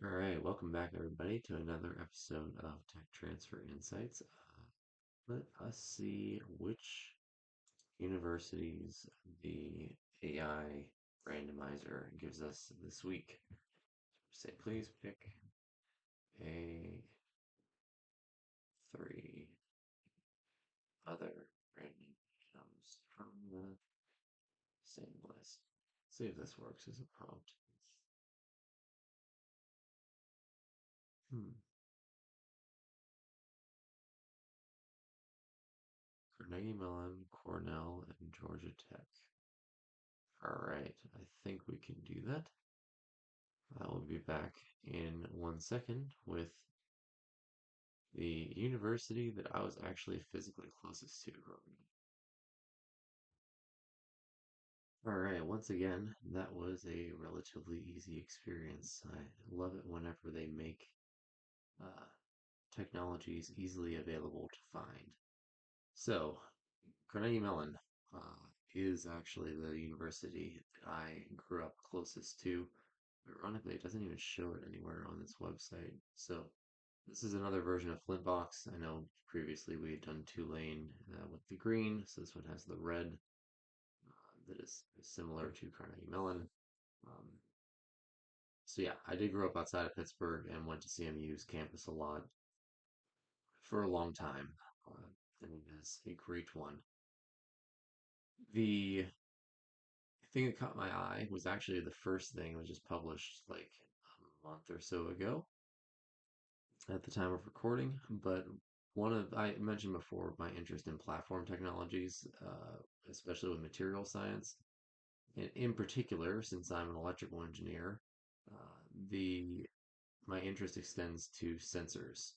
All right, welcome back, everybody, to another episode of Tech Transfer Insights. Let us see which universities the AI randomizer gives us this week. Say, please pick a three other random items from the same list. See if this works as a prompt. Hmm. Carnegie Mellon, Cornell, and Georgia Tech. All right, I think we can do that. I will be back in 1 second with the university that I was actually physically closest to. All right, once again, that was a relatively easy experience. I love it whenever they make uh, technologies easily available to find. So, Carnegie Mellon is actually the university that I grew up closest to. Ironically, it doesn't even show it anywhere on this website. So, this is another version of Flintbox. I know previously we had done Tulane with the green, so this one has the red that is similar to Carnegie Mellon. Um, so yeah, I did grow up outside of Pittsburgh and went to CMU's campus a lot for a long time, and it is a great one. The thing that caught my eye was actually the first thing was just published like a month or so ago at the time of recording. But I mentioned before my interest in platform technologies, especially with material science. And in particular, since I'm an electrical engineer, the my interest extends to sensors.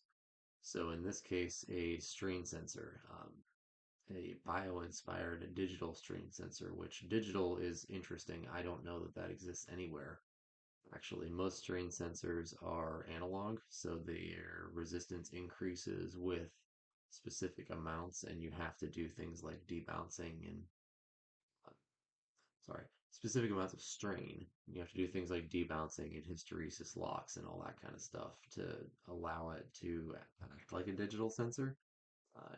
So in this case, a strain sensor, a bio-inspired digital strain sensor, which digital is interesting. I don't know that that exists anywhere. Actually, most strain sensors are analog, so their resistance increases with specific amounts, and you have to do things like debouncing and, uh, sorry, specific amounts of strain. You have to do things like debouncing and hysteresis locks and all that kind of stuff to allow it to act like a digital sensor.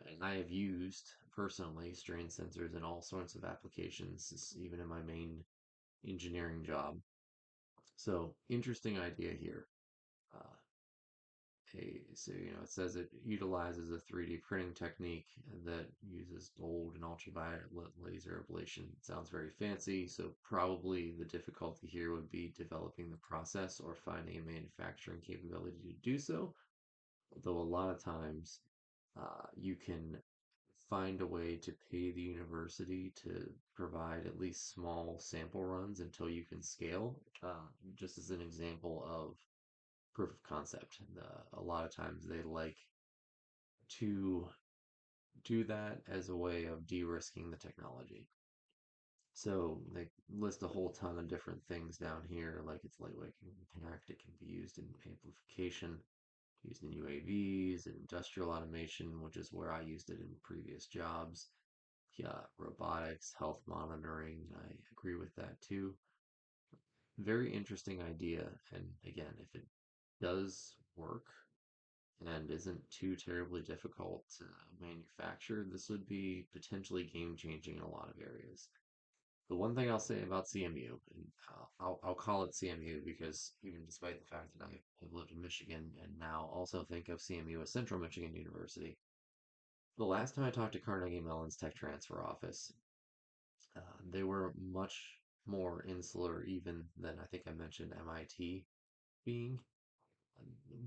And I have used personally strain sensors in all sorts of applications, even in my main engineering job. So, interesting idea here. Uh, it says it utilizes a 3D printing technique that uses gold and ultraviolet laser ablation. It sounds very fancy, so probably the difficulty here would be developing the process or finding a manufacturing capability to do so. Although a lot of times you can find a way to pay the university to provide at least small sample runs until you can scale. Just as an example of proof of concept. A lot of times they like to do that as a way of de-risking the technology. So they list a whole ton of different things down here, like it's lightweight and compact. It can be used in amplification, used in UAVs, and industrial automation, which is where I used it in previous jobs. Yeah, robotics, health monitoring. I agree with that too. Very interesting idea. And again, if it does work, and isn't too terribly difficult to manufacture, this would be potentially game changing in a lot of areas. The one thing I'll say about CMU, and I'll call it CMU because even despite the fact that I have lived in Michigan and now also think of CMU as Central Michigan University, the last time I talked to Carnegie Mellon's tech transfer office, they were much more insular even than I think I mentioned MIT being.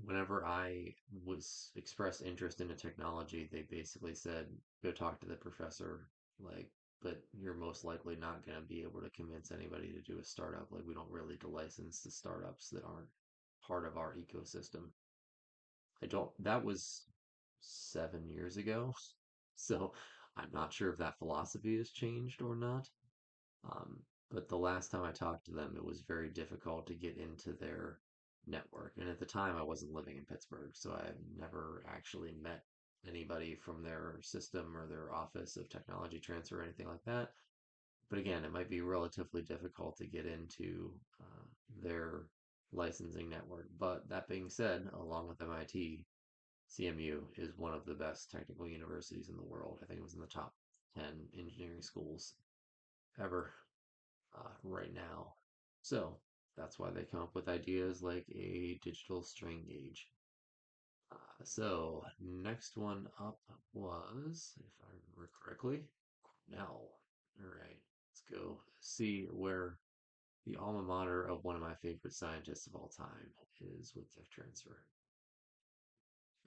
Whenever I was expressed interest in a technology, they basically said, go talk to the professor. Like, but you're most likely not going to be able to convince anybody to do a startup. Like, we don't really license the startups that aren't part of our ecosystem. I don't, that was 7 years ago. So I'm not sure if that philosophy has changed or not. Um, but the last time I talked to them, it was very difficult to get into their network. And at the time, I wasn't living in Pittsburgh, so I had never actually met anybody from their system or their office of technology transfer or anything like that. But again, it might be relatively difficult to get into their licensing network. But that being said, along with MIT, CMU is one of the best technical universities in the world. I think it was in the top 10 engineering schools ever right now. So that's why they come up with ideas like a digital strain gauge. So next one up was, if I remember correctly, Cornell. All right, let's go see where the alma mater of one of my favorite scientists of all time is with tech transfer.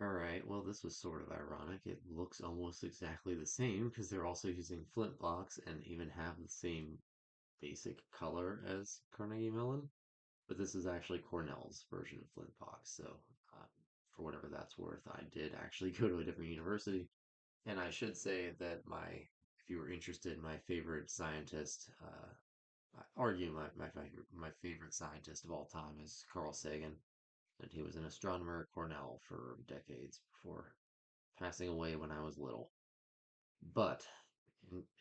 All right, well, this was sort of ironic. It looks almost exactly the same because they're also using flint blocks and even have the same basic color as Carnegie Mellon. But this is actually Cornell's version of flint blocks. So, uh, for whatever that's worth, I did actually go to a different university. And I should say that if you were interested, my favorite scientist, I argue my favorite scientist of all time is Carl Sagan, and he was an astronomer at Cornell for decades before passing away when I was little. But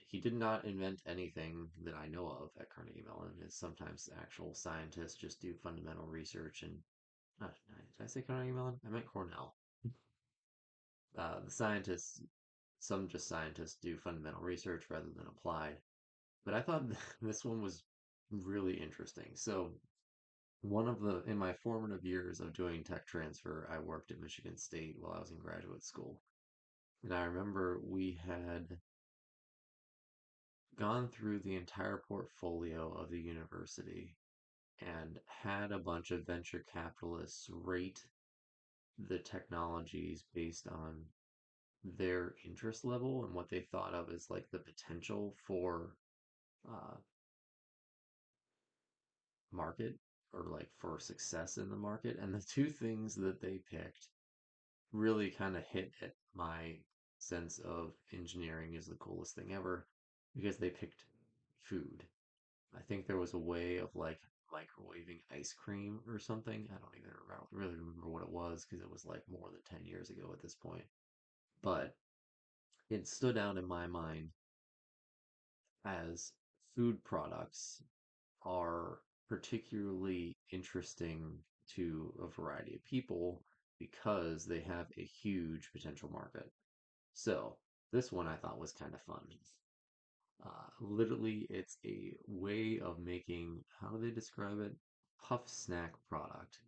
he did not invent anything that I know of at Carnegie Mellon. As sometimes actual scientists just do fundamental research and did I say Carnegie Mellon? I meant Cornell. The scientists, some just scientists do fundamental research rather than applied. But I thought this one was really interesting. So in my formative years of doing tech transfer, I worked at Michigan State while I was in graduate school. And I remember we had gone through the entire portfolio of the university and had a bunch of venture capitalists rate the technologies based on their interest level and what they thought of as like the potential for uh, market or like for success in the market. And the two things that they picked really kind of hit at my sense of engineering is the coolest thing ever because they picked food. I think there was a way of like microwaving ice cream or something. I don't even really remember what it was because it was like more than 10 years ago at this point. But it stood out in my mind as food products are particularly interesting to a variety of people because they have a huge potential market. So, this one I thought was kind of fun. Literally, it's a way of making, how do they describe it? Puff snack product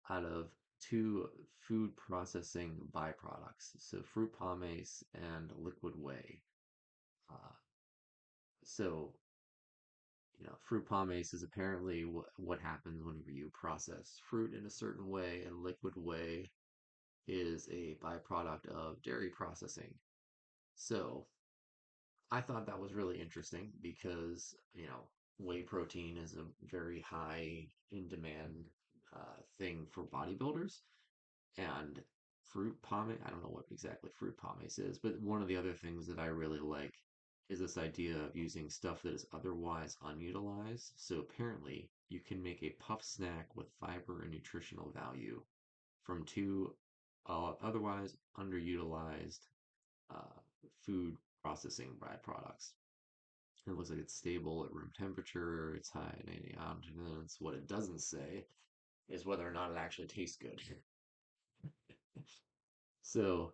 out of two food processing byproducts. So, fruit pomace and liquid whey. Uh, so, fruit pomace is apparently what happens whenever you process fruit in a certain way, and liquid whey is a byproduct of dairy processing. So, I thought that was really interesting because, whey protein is a very high in demand thing for bodybuilders. And fruit pomace, I don't know what exactly fruit pomace is, but one of the other things that I really like is this idea of using stuff that is otherwise unutilized. So apparently, you can make a puff snack with fiber and nutritional value from two otherwise underutilized uh, food processing byproducts. It looks like it's stable at room temperature, it's high in antioxidants. What it doesn't say is whether or not it actually tastes good. So,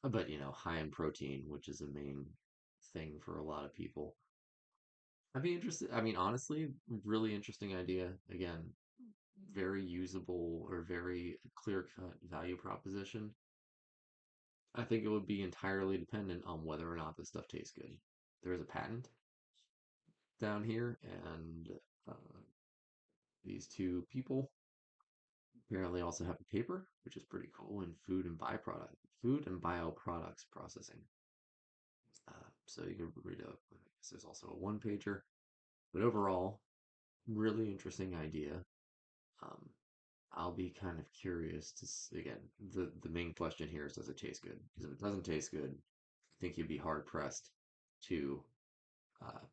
but high in protein, which is a main thing for a lot of people. I'd be interested. I mean, honestly, really interesting idea. Again, very usable or very clear-cut value proposition. I think it would be entirely dependent on whether or not this stuff tastes good. There is a patent down here, and uh, these two people apparently also have a paper, which is pretty cool in food and bioproducts processing. So you can read a. I guess there's also a one pager, but overall, really interesting idea. Um, I'll be kind of curious again. The main question here is, does it taste good? Because if it doesn't taste good, I think you'd be hard pressed to uh,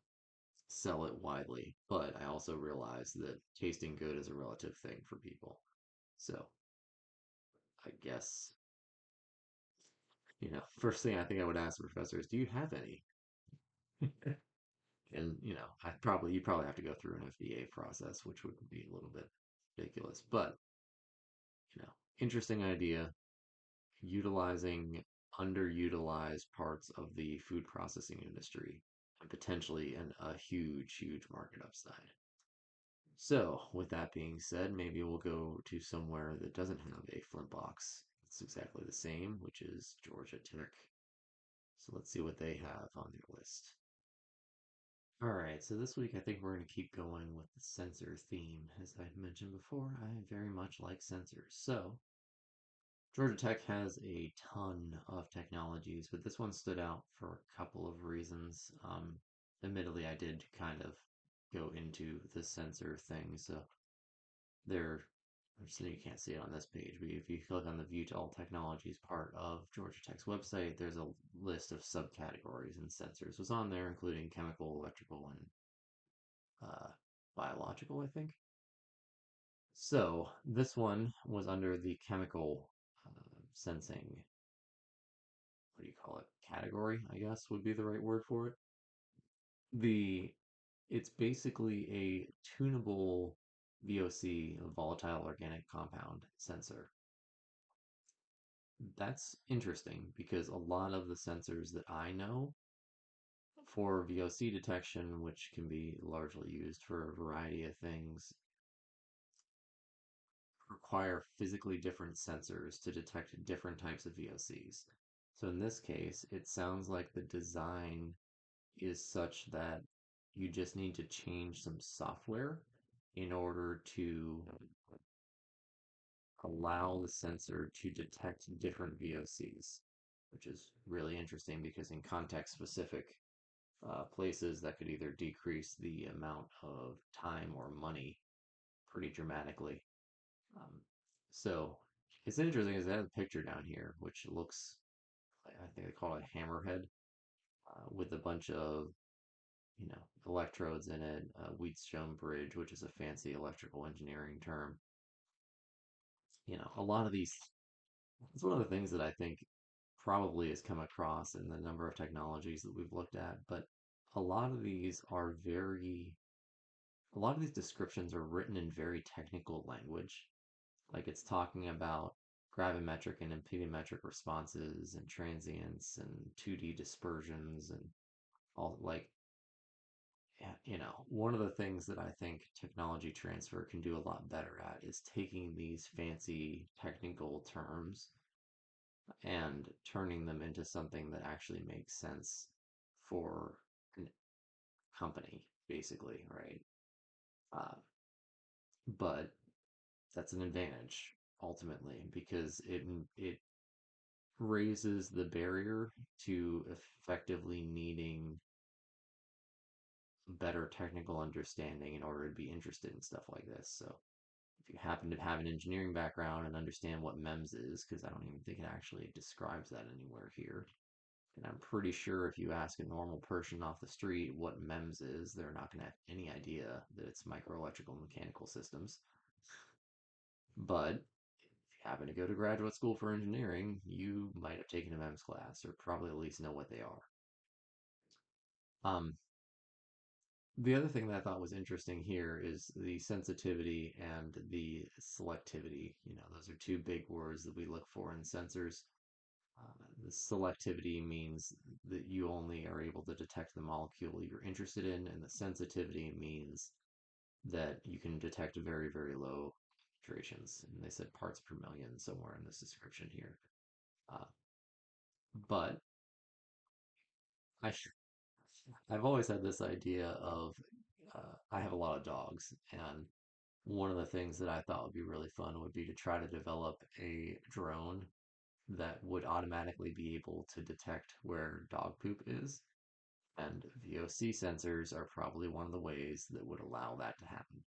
sell it widely. But I also realize that tasting good is a relative thing for people. So I guess, first thing I think I would ask the professor is, do you have any? And you probably have to go through an FDA process, which would be a little bit ridiculous. But interesting idea, utilizing underutilized parts of the food processing industry and potentially a huge, huge market upside. So, with that being said, maybe we'll go to somewhere that doesn't have a flint box. It's exactly the same, which is Georgia Tech. So let's see what they have on their list. All right, so this week I think we're going to keep going with the sensor theme. As I mentioned before, I very much like sensors. So, Georgia Tech has a ton of technologies, but this one stood out for a couple of reasons. Admittedly, I did kind of go into the sensor thing, so there, so you can't see it on this page, but if you click on the View to All Technologies part of Georgia Tech's website, there's a list of subcategories and sensors was on there, including chemical, electrical, and uh, biological, I think. So this one was under the chemical sensing, what do you call it? Category, I guess would be the right word for it. The it's basically a tunable VOC, a volatile organic compound sensor. That's interesting because a lot of the sensors that I know for VOC detection, which can be largely used for a variety of things, require physically different sensors to detect different types of VOCs. So in this case, it sounds like the design is such that you just need to change some software in order to allow the sensor to detect different VOCs, which is really interesting because in context specific places that could either decrease the amount of time or money pretty dramatically. Um, so it's interesting is they have a picture down here, which looks, I think they call it a hammerhead, with a bunch of electrodes in it, Wheatstone bridge, which is a fancy electrical engineering term. A lot of these, it's one of the things that I think probably has come across in the number of technologies that we've looked at, but a lot of these are a lot of these descriptions are written in very technical language. Like it's talking about gravimetric and impediometric responses and transients and 2D dispersions and all like one of the things that I think technology transfer can do a lot better at is taking these fancy technical terms and turning them into something that actually makes sense for a company, basically, right? Uh, but that's an advantage ultimately because it raises the barrier to effectively needing better technical understanding in order to be interested in stuff like this. So if you happen to have an engineering background and understand what MEMS is, because I don't even think it actually describes that anywhere here. And I'm pretty sure if you ask a normal person off the street what MEMS is, they're not going to have any idea that it's microelectrical mechanical systems. But if you happen to go to graduate school for engineering, you might have taken a MEMS class or probably at least know what they are. Um, the other thing that I thought was interesting here is the sensitivity and the selectivity. Those are two big words that we look for in sensors. The selectivity means that you only are able to detect the molecule you're interested in, and the sensitivity means that you can detect very, very low concentrations. And they said parts per million somewhere in this description here. Uh, but I, I've always had this idea of I have a lot of dogs, and one of the things that I thought would be really fun would be to try to develop a drone that would automatically be able to detect where dog poop is. And VOC sensors are probably one of the ways that would allow that to happen.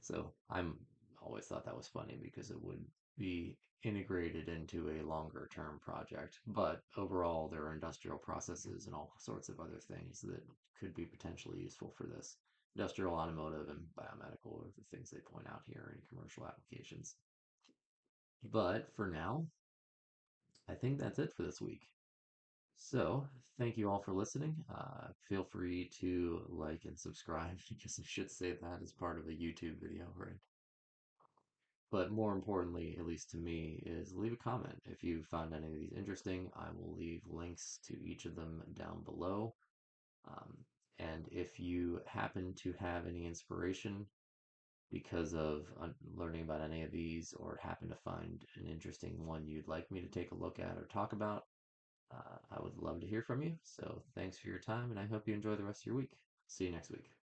So I'm always thought that was funny because it would be integrated into a longer term project. But overall, there are industrial processes and all sorts of other things that could be potentially useful for this. Industrial, automotive, and biomedical are the things they point out here in commercial applications. But for now, I think that's it for this week. So, thank you all for listening. Feel free to like and subscribe. I guess I should say that as part of a YouTube video, right? But more importantly, at least to me, is leave a comment. If you found any of these interesting, I will leave links to each of them down below. Um, and if you happen to have any inspiration because of learning about any of these, or happen to find an interesting one you'd like me to take a look at or talk about, I would love to hear from you. So thanks for your time, and I hope you enjoy the rest of your week. See you next week.